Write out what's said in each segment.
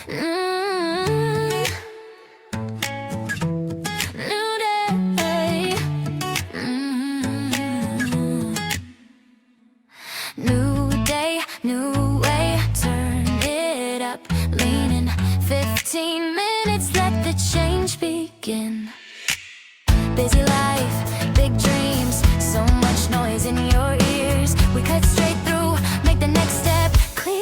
Mm, New day. New day, new way. Turn it up, leaning 15 minutes. Let the change begin. Busy life, big dreams, so much noise in your ears. We cut straight through, make the next step clear.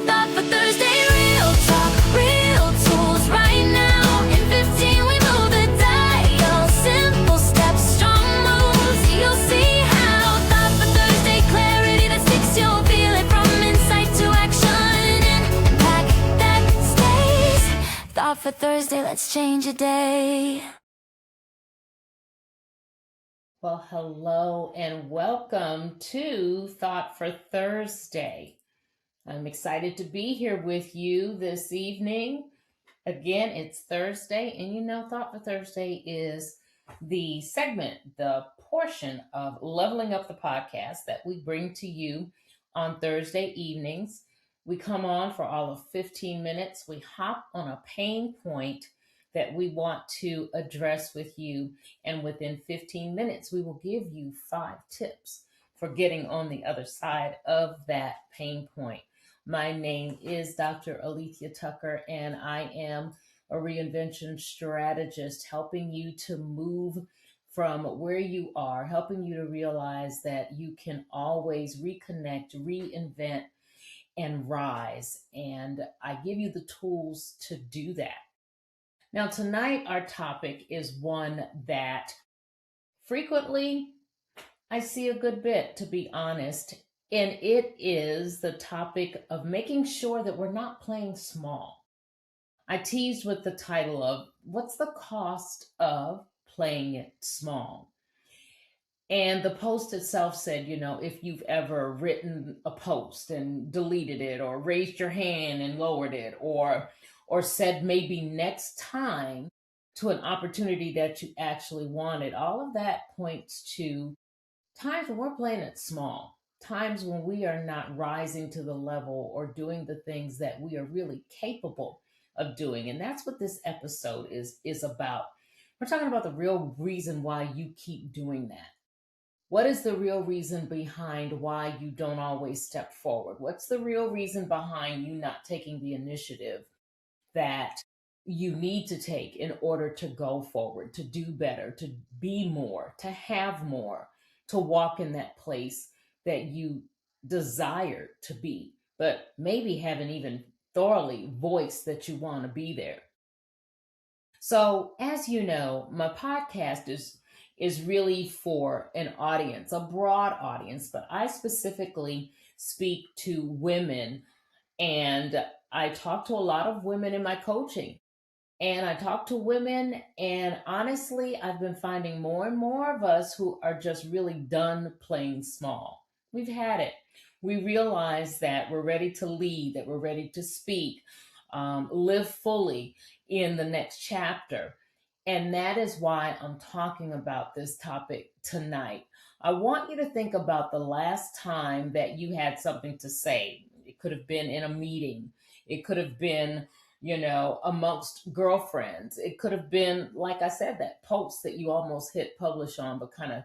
Thought for Thursday, real talk, real tools right now. In 15 we move the dial, simple steps, strong moves, you'll see how. Thought for Thursday, clarity that sticks, you'll feel it from insight to action. And pack that stays. Thought for Thursday, let's change a day. Well, hello and welcome to Thought for Thursday. I'm excited to be here with you this evening. Again, it's Thursday, and you know, Thought for Thursday is the segment, the portion of Leveling Up the Podcast that we bring to you on Thursday evenings. We come on for all of 15 minutes. We hop on a pain point that we want to address with you. And within 15 minutes, we will give you 5 tips for getting on the other side of that pain point. My name is Dr. Alethia Tucker, and I am a reinvention strategist helping you to move from where you are, helping you to realize that you can always reconnect, reinvent, and rise. And I give you the tools to do that. Now, tonight, our topic is one that frequently I see a good bit, to be honest, and it is the topic of making sure that we're not playing small. I teased with the title of What's the Cost of Playing It Small? And the post itself said, if you've ever written a post and deleted it, or raised your hand and lowered it, or said maybe next time to an opportunity that you actually wanted, all of that points to times when we're playing it small, times when we are not rising to the level or doing the things that we are really capable of doing. And that's what this episode is about. We're talking about the real reason why you keep doing that. What is the real reason behind why you don't always step forward? What's the real reason behind you not taking the initiative that you need to take in order to go forward, to do better, to be more, to have more, to walk in that place that you desire to be, but maybe haven't even thoroughly voiced that you want to be there. So, as you know, my podcast is really for an audience, a broad audience, but I specifically speak to women, and I talk to a lot of women in my coaching. And I talk to women, and honestly, I've been finding more and more of us who are just really done playing small. We've had it. We realize that we're ready to lead, that we're ready to speak, live fully in the next chapter. And that is why I'm talking about this topic tonight. I want you to think about the last time that you had something to say. It could have been in a meeting. It could have been, amongst girlfriends. It could have been, like I said, that post that you almost hit publish on, but kind of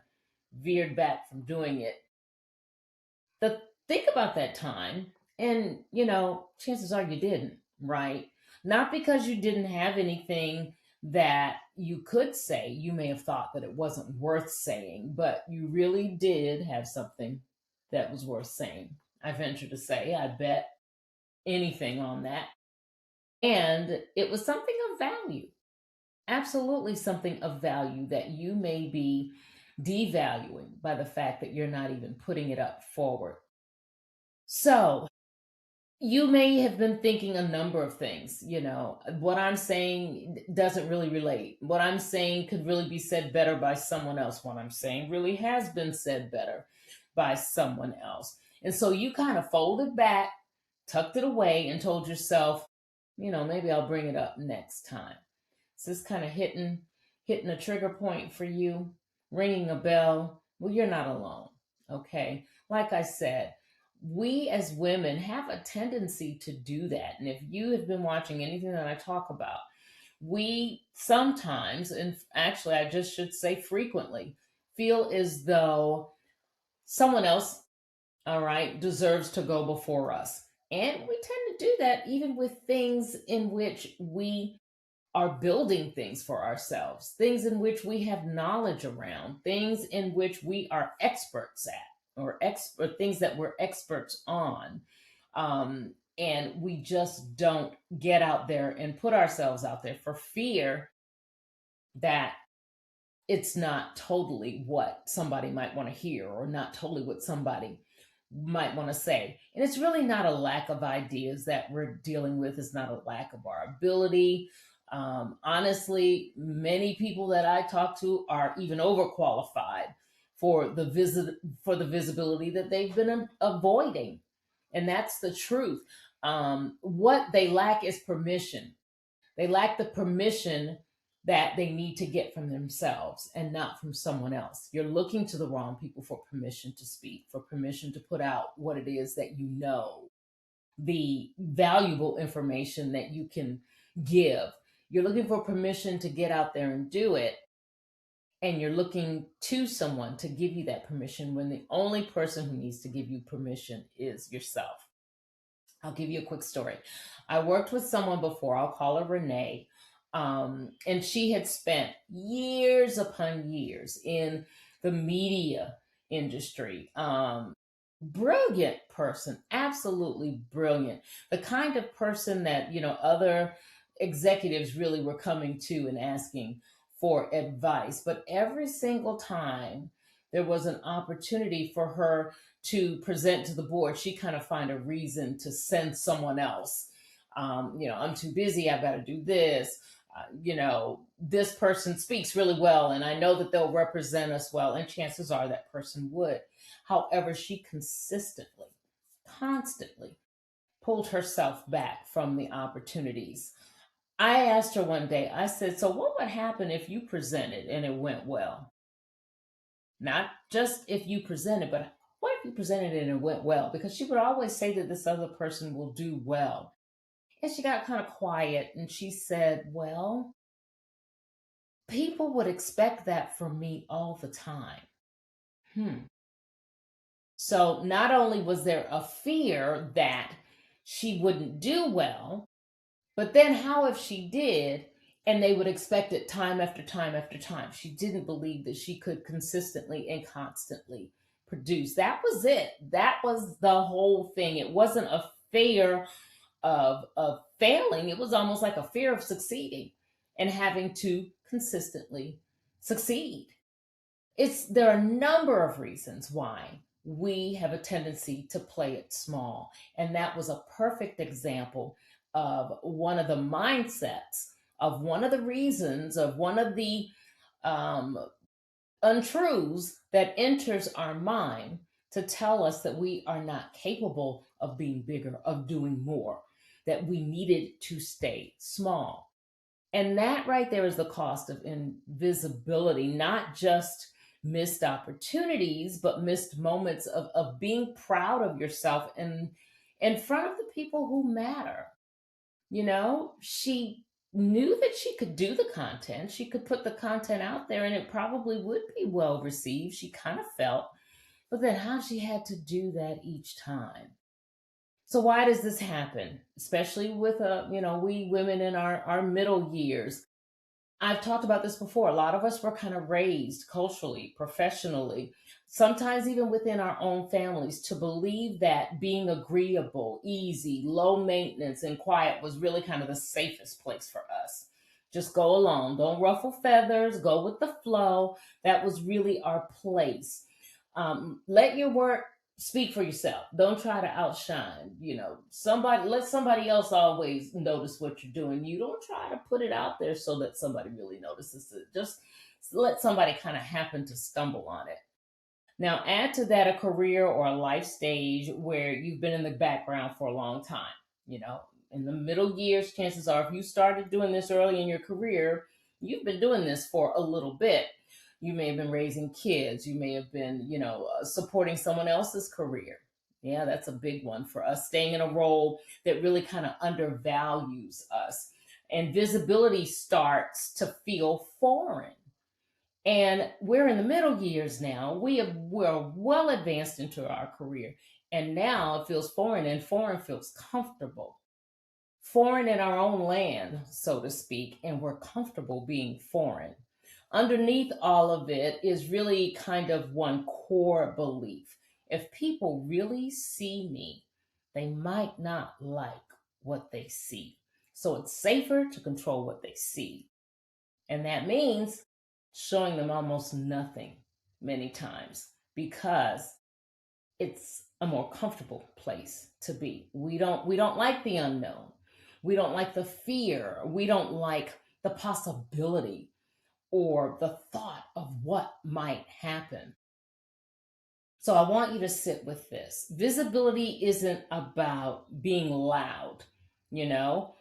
veered back from doing it. Think about that time, and, chances are you didn't, right? Not because you didn't have anything that you could say. You may have thought that it wasn't worth saying, but you really did have something that was worth saying. I venture to say, I bet anything on that. And it was something of value, absolutely something of value that you may be devaluing by the fact that you're not even putting it up forward. So you may have been thinking a number of things. What I'm saying doesn't really relate. What I'm saying could really be said better by someone else. What I'm saying really has been said better by someone else. And so you kind of folded back, tucked it away, and told yourself, maybe I'll bring it up next time. So this kind of hitting a trigger point for you, ringing a bell. Well, you're not alone. Okay. Like I said, We as women have a tendency to do that. And if you have been watching anything that I talk about, we sometimes, and actually, I just should say frequently, feel as though someone else, all right, deserves to go before us. And we tend to do that even with things in which we are building things for ourselves, things in which we have knowledge around, things in which we are experts at, or things that we're experts on. And we just don't get out there and put ourselves out there for fear that it's not totally what somebody might want to hear, or not totally what somebody might want to say. And it's really not a lack of ideas that we're dealing with, it's not a lack of our ability. Honestly, many people that I talk to are even overqualified for the visibility that they've been avoiding. And that's the truth. What they lack is permission. They lack the permission that they need to get from themselves and not from someone else. You're looking to the wrong people for permission to speak, for permission to put out what it is that you know, the valuable information that you can give. You're looking for permission to get out there and do it. And you're looking to someone to give you that permission when the only person who needs to give you permission is yourself. I'll give you a quick story. I worked with someone before, I'll call her Renee. And she had spent years upon years in the media industry. Brilliant person, absolutely brilliant. The kind of person that, other executives really were coming to and asking for advice. But every single time there was an opportunity for her to present to the board, she kind of find a reason to send someone else. I'm too busy. I've got to do this. This person speaks really well, and I know that they'll represent us well, and chances are that person would. However, she consistently, constantly pulled herself back from the opportunities. I asked her one day, I said, "So, what would happen if you presented and it went well? Not just if you presented, but what if you presented and it went well?" Because she would always say that this other person will do well. And she got kind of quiet and she said, "Well, people would expect that from me all the time." Hmm. So not only was there a fear that she wouldn't do well, but then how if she did and they would expect it time after time after time? She didn't believe that she could consistently and constantly produce. That was it. That was the whole thing. It wasn't a fear of failing. It was almost like a fear of succeeding and having to consistently succeed. There are a number of reasons why we have a tendency to play it small. And that was a perfect example of one of the mindsets, of one of the reasons, of one of the um, untruths that enters our mind to tell us that we are not capable of being bigger, of doing more, that we needed to stay small. And that right there is the cost of invisibility, not just missed opportunities, but missed moments of being proud of yourself and in front of the people who matter. She knew that she could do the content, she could put the content out there, and it probably would be well received, she kind of felt. But then how she had to do that each time. So why does this happen? Especially with we women in our middle years. I've talked about this before. A lot of us were kind of raised culturally, professionally, sometimes even within our own families, to believe that being agreeable, easy, low maintenance, and quiet was really kind of the safest place for us. Just go along, don't ruffle feathers, go with the flow. That was really our place. Let your work speak for yourself. Don't try to outshine. Let somebody else always notice what you're doing. You don't try to put it out there so that somebody really notices it. Just let somebody kind of happen to stumble on it. Now, add to that a career or a life stage where you've been in the background for a long time. In the middle years, chances are if you started doing this early in your career, you've been doing this for a little bit. You may have been raising kids. You may have been, supporting someone else's career. Yeah, that's a big one for us, staying in a role that really kind of undervalues us. And visibility starts to feel foreign. And we're in the middle years now. We're well advanced into our career. And now it feels foreign, and foreign feels comfortable. Foreign in our own land, so to speak, and we're comfortable being foreign. Underneath all of it is really kind of one core belief. If people really see me, they might not like what they see. So it's safer to control what they see. And that means showing them almost nothing many times because it's a more comfortable place to be. We don't like the unknown. We don't like the fear. We don't like the possibility or the thought of what might happen. So I want you to sit with this. Visibility isn't about being loud, you know?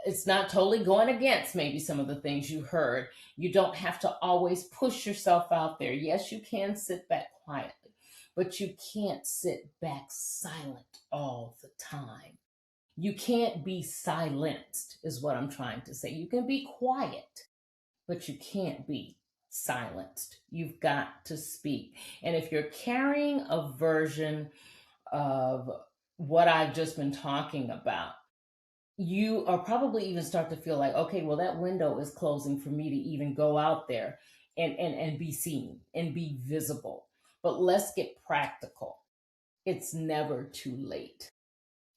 It's not totally going against maybe some of the things you heard. You don't have to always push yourself out there. Yes, you can sit back quietly, but you can't sit back silent all the time. You can't be silenced, is what I'm trying to say. You can be quiet, but you can't be silenced. You've got to speak. And if you're carrying a version of what I've just been talking about, you are probably even start to feel like, okay, well, that window is closing for me to even go out there and be seen and be visible. But let's get practical. It's never too late.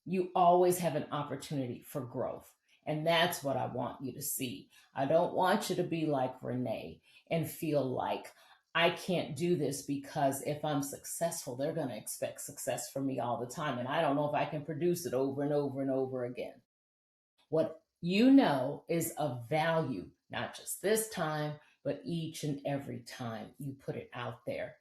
You always have an opportunity for growth. And that's what I want you to see. I don't want you to be like Renee and feel like I can't do this because if I'm successful, they're going to expect success from me all the time. And I don't know if I can produce it over and over and over again. What you know is of value, not just this time, but each and every time you put it out there.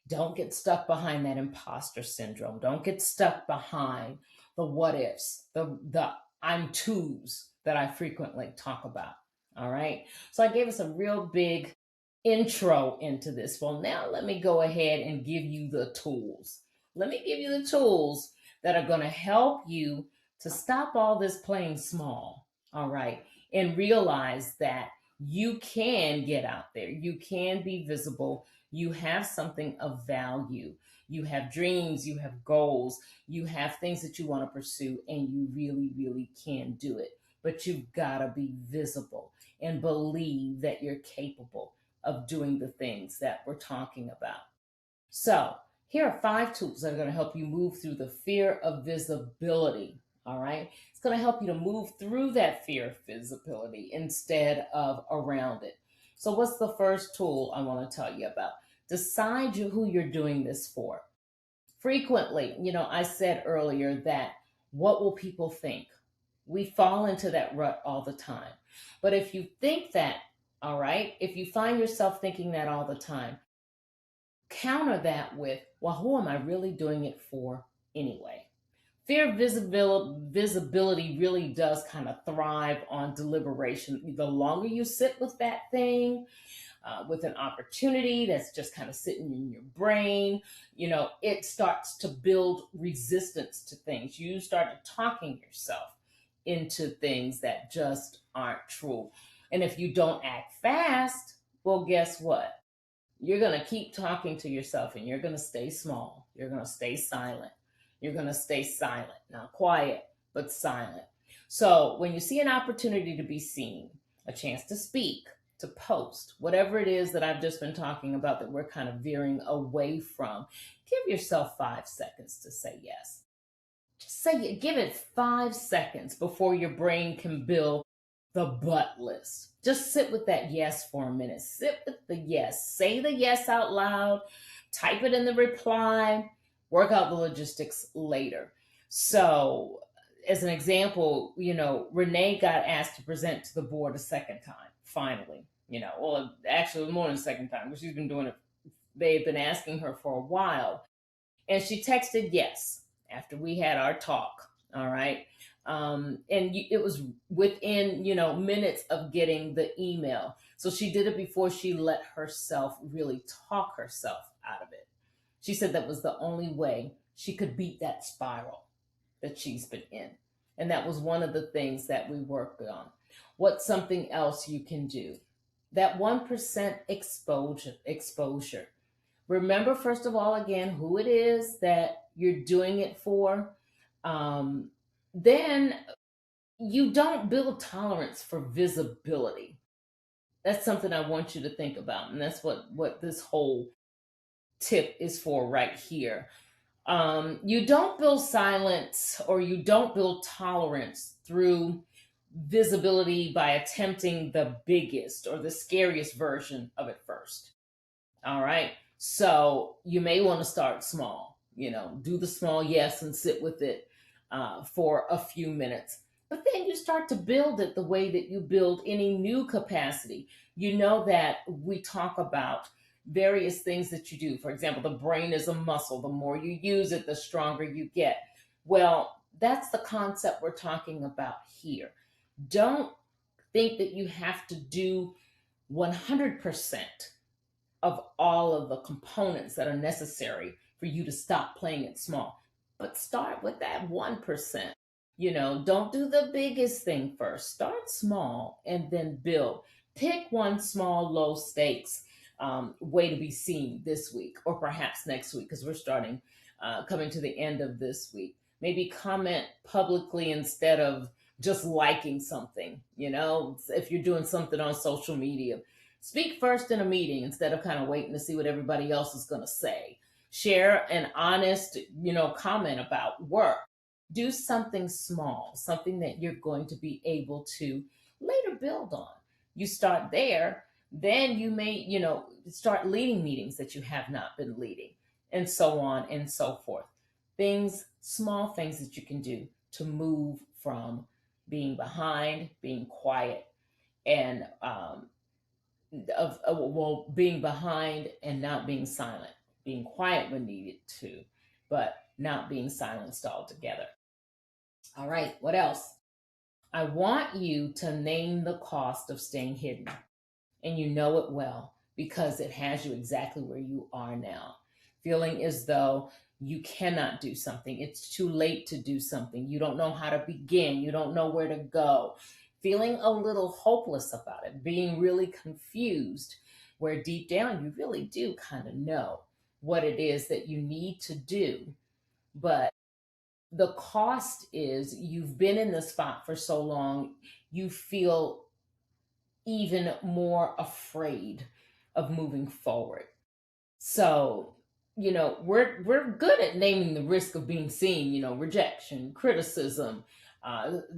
Don't get stuck behind that imposter syndrome. Don't get stuck behind the what ifs, the I'm twos that I frequently talk about. All right. So I gave us a real big intro into this. Well, now let me go ahead and give you the tools. Let me give you the tools that are going to help you to stop all this playing small. All right. And realize that you can get out there. You can be visible. You have something of value. You have dreams, you have goals, you have things that you want to pursue, and you really, really can do it. But you've got to be visible and believe that you're capable of doing the things that we're talking about. So, here are 5 tools that are going to help you move through the fear of visibility. All right. It's going to help you to move through that fear of visibility instead of around it. So, what's the first tool I want to tell you about? Decide who you're doing this for. Frequently, I said earlier that what will people think? We fall into that rut all the time. But if you think that, all right, if you find yourself thinking that all the time, counter that with, well, who am I really doing it for anyway? Fear of visibility really does kind of thrive on deliberation. The longer you sit with that thing, with an opportunity that's just kind of sitting in your brain, it starts to build resistance to things. You start talking yourself into things that just aren't true. And if you don't act fast, well, guess what? You're going to keep talking to yourself and you're going to stay small. You're going to stay silent. You're going to stay silent. Not quiet, but silent. So when you see an opportunity to be seen, a chance to speak, to post, whatever it is that I've just been talking about that we're kind of veering away from, give yourself 5 seconds to say yes. Just say it. Give it 5 seconds before your brain can build the but list. Just sit with that yes for a minute. Sit with the yes. Say the yes out loud. Type it in the reply. Work out the logistics later. So, as an example, Renee got asked to present to the board a second time, finally. Well, actually, more than a second time, but she's been doing it. They've been asking her for a while. And she texted yes after we had our talk. All right. It was within, minutes of getting the email. So she did it before she let herself really talk herself out of it. She said that was the only way she could beat that spiral that she's been in. And that was one of the things that we worked on. What's something else you can do? That 1% exposure. Remember, first of all, again, who it is that you're doing it for. Then you don't build tolerance for visibility. That's something I want you to think about. And that's what this whole tip is for right here. You don't build silence or you don't build tolerance through visibility by attempting the biggest or the scariest version of it first. All right. So you may want to start small, do the small yes and sit with it for a few minutes. But then you start to build it the way that you build any new capacity. You know that we talk about various things that you do. For example, the brain is a muscle. The more you use it, the stronger you get. Well, that's the concept we're talking about here. Don't think that you have to do 100% of all of the components that are necessary for you to stop playing it small. But start with that 1%. Don't do the biggest thing first. Start small and then build. Pick one small, low stakes way to be seen this week or perhaps next week because we're coming to the end of this week. Maybe comment publicly instead of just liking something. If you're doing something on social media, speak first in a meeting instead of kind of waiting to see what everybody else is going to say. Share an honest, comment about work. Do something small, something that you're going to be able to later build on. You start there, then you may, start leading meetings that you have not been leading, and so on and so forth. Small things that you can do to move from being behind, being quiet, and being behind and not being silent, being quiet when needed to, but not being silenced altogether. All right, what else? I want you to name the cost of staying hidden, and you know it well because it has you exactly where you are now, feeling as though you cannot do something. It's too late to do something. You don't know how to begin. You don't know where to go. Feeling a little hopeless about it, being really confused, where deep down you really do kind of know what it is that you need to do. But the cost is you've been in the spot for so long, you feel even more afraid of moving forward. So, we're good at naming the risk of being seen, rejection, criticism.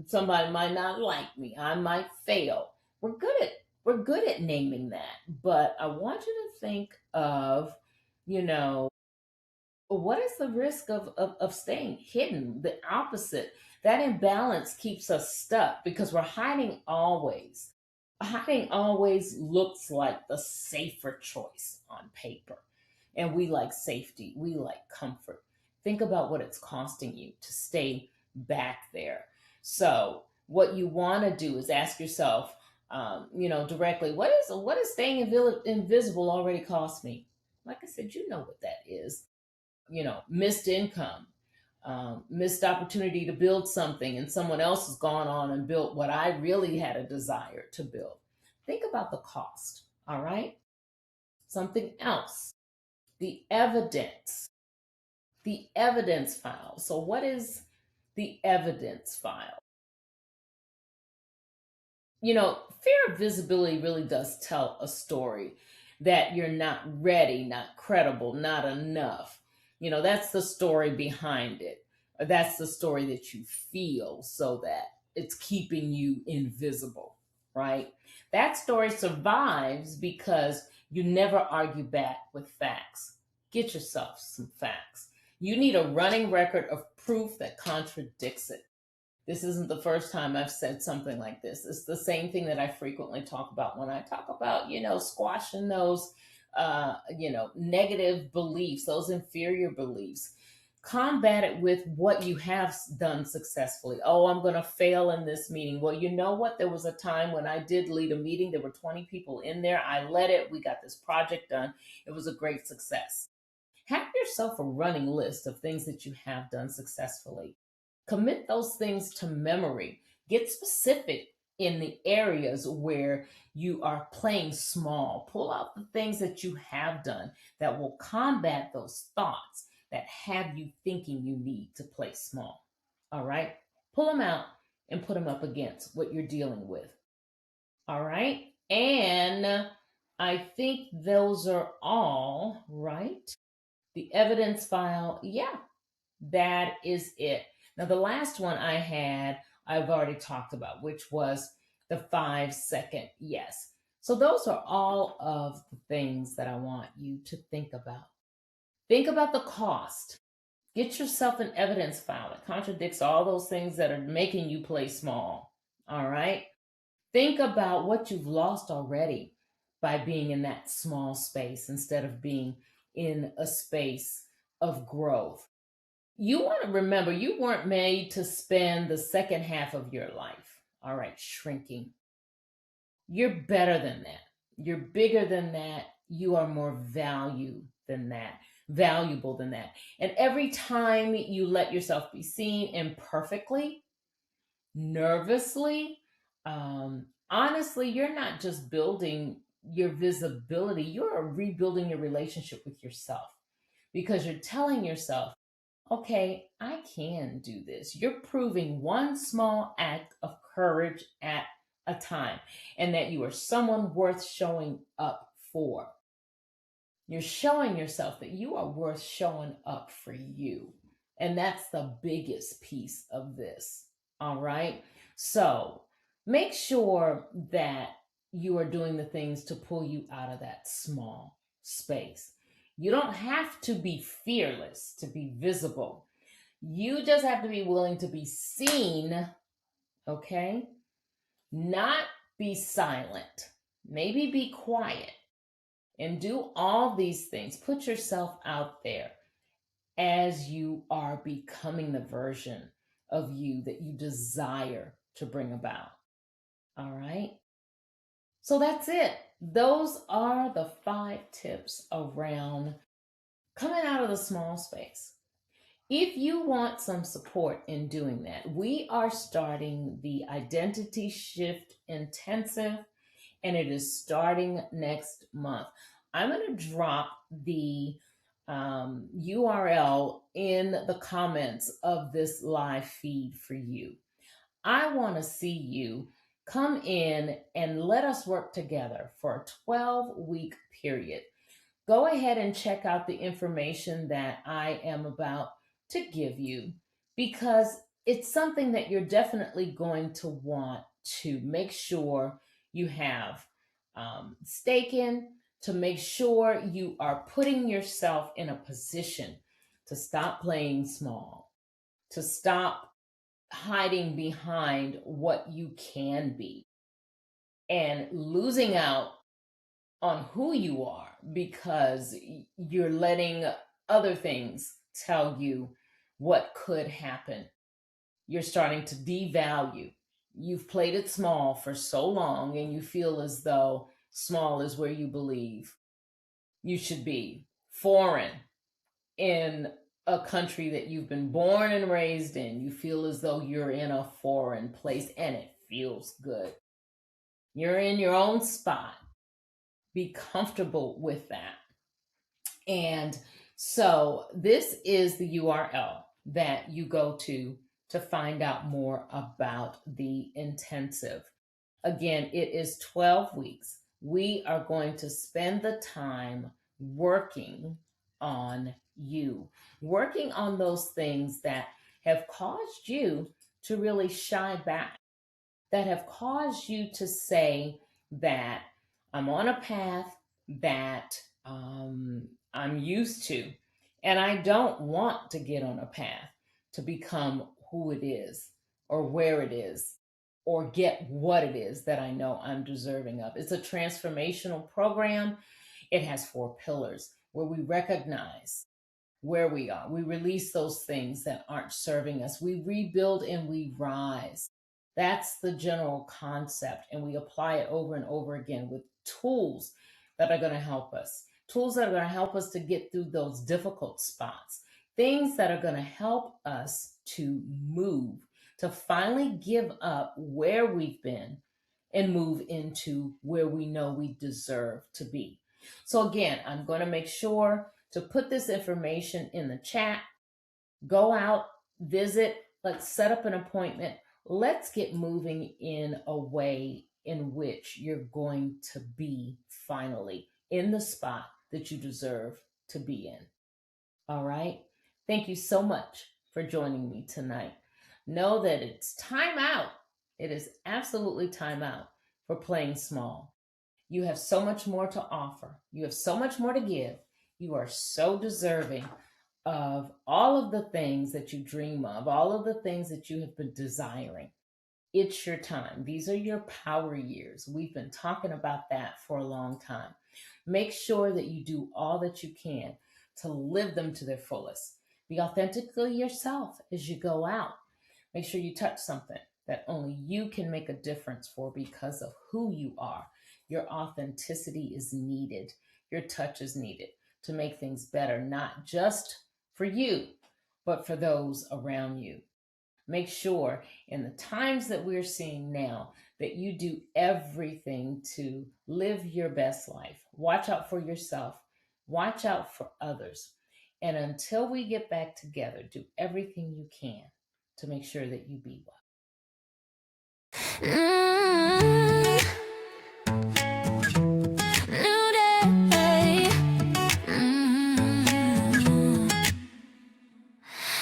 Somebody might not like me. I might fail. We're good at naming that. But I want you to think of, you know, what is the risk of staying hidden? The opposite. That imbalance keeps us stuck because we're hiding always. Hiding always looks like the safer choice on paper. And we like safety, we like comfort. Think about what it's costing you to stay back there. So, what you want to do is ask yourself, directly, what is staying invisible already cost me? Like I said, you know what that is. Missed income, missed opportunity to build something, and someone else has gone on and built what I really had a desire to build. Think about the cost, all right? Something else, the evidence, the evidence file. So, what is the evidence file? Fear of visibility really does tell a story that you're not ready, not credible, not enough. That's the story behind it. Or that's the story that you feel so that it's keeping you invisible, right? That story survives because you never argue back with facts. Get yourself some facts. You need a running record of proof that contradicts it. This isn't the first time I've said something like this. It's the same thing that I frequently talk about when I talk about, squashing those, negative beliefs, those inferior beliefs. Combat it with what you have done successfully. Oh, I'm going to fail in this meeting. Well, you know what? There was a time when I did lead a meeting. There were 20 people in there. I led it. We got this project done. It was a great success. Have yourself a running list of things that you have done successfully. Commit those things to memory. Get specific in the areas where you are playing small. Pull out the things that you have done that will combat those thoughts that have you thinking you need to play small. All right? Pull them out and put them up against what you're dealing with. All right? And I think those are all, right? The evidence file, yeah, that is it. Now, the last one I had, I've already talked about, which was the 5-second yes. So, those are all of the things that I want you to think about. Think about the cost. Get yourself an evidence file that contradicts all those things that are making you play small. All right? Think about what you've lost already by being in that small space instead of being in a space of growth. You want to remember you weren't made to spend the second half of your life, all right, shrinking. You're better than that. You're bigger than that. You are more valuable than that. And every time you let yourself be seen imperfectly, nervously, honestly, you're not just building your visibility, you're rebuilding your relationship with yourself because you're telling yourself, okay, I can do this. You're proving one small act of courage at a time and that you are someone worth showing up for. You're showing yourself that you are worth showing up for you. And that's the biggest piece of this. All right. So make sure that you are doing the things to pull you out of that small space. You don't have to be fearless to be visible. You just have to be willing to be seen. Okay. Not be silent. Maybe be quiet and do all these things. Put yourself out there as you are becoming the version of you that you desire to bring about. All right. So that's it. Those are the 5 tips around coming out of the small space. If you want some support in doing that, we are starting the Identity Shift Intensive, and it is starting next month. I'm going to drop the URL in the comments of this live feed for you. I want to see you come in and let us work together for a 12-week period. Go ahead and check out the information that I am about to give you because it's something that you're definitely going to want to make sure you have stake in, to make sure you are putting yourself in a position to stop playing small, to stop hiding behind what you can be and losing out on who you are because you're letting other things tell you what could happen. You're starting to devalue. You've played it small for so long and you feel as though small is where you believe you should be. Foreign in a country that you've been born and raised in. You feel as though you're in a foreign place and it feels good. You're in your own spot. Be comfortable with that. And so this is the URL that you go to find out more about the intensive. Again, it is 12 weeks. We are going to spend the time working on you, working on those things that have caused you to really shy back, that have caused you to say that I'm on a path that I'm used to, and I don't want to get on a path to become who it is or where it is or get what it is that I know I'm deserving of. It's a transformational program. It has 4 pillars where we recognize where we are. We release those things that aren't serving us. We rebuild and we rise. That's the general concept. And we apply it over and over again with tools that are going to help us tools that are going to help us to get through those difficult spots, things that are going to help us to move, to finally give up where we've been and move into where we know we deserve to be. So, again, I'm going to make sure to put this information in the chat. Go out, visit, let's set up an appointment. Let's get moving in a way in which you're going to be finally in the spot that you deserve to be in. All right. Thank you so much for joining me tonight. Know that it's time out. It is absolutely time out for playing small. You have so much more to offer. You have so much more to give. You are so deserving of all of the things that you dream of, all of the things that you have been desiring. It's your time. These are your power years. We've been talking about that for a long time. Make sure that you do all that you can to live them to their fullest. Be authentically yourself as you go out. Make sure you touch something that only you can make a difference for because of who you are. Your authenticity is needed. Your touch is needed to make things better, not just for you, but for those around you. Make sure in the times that we're seeing now that you do everything to live your best life. Watch out for yourself. Watch out for others. And until we get back together, do everything you can to make sure that you be well. New day.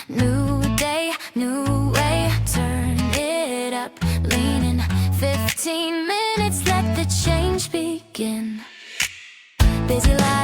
New day, new way. Turn it up, leaning 15 minutes. Let the change begin. Busy life.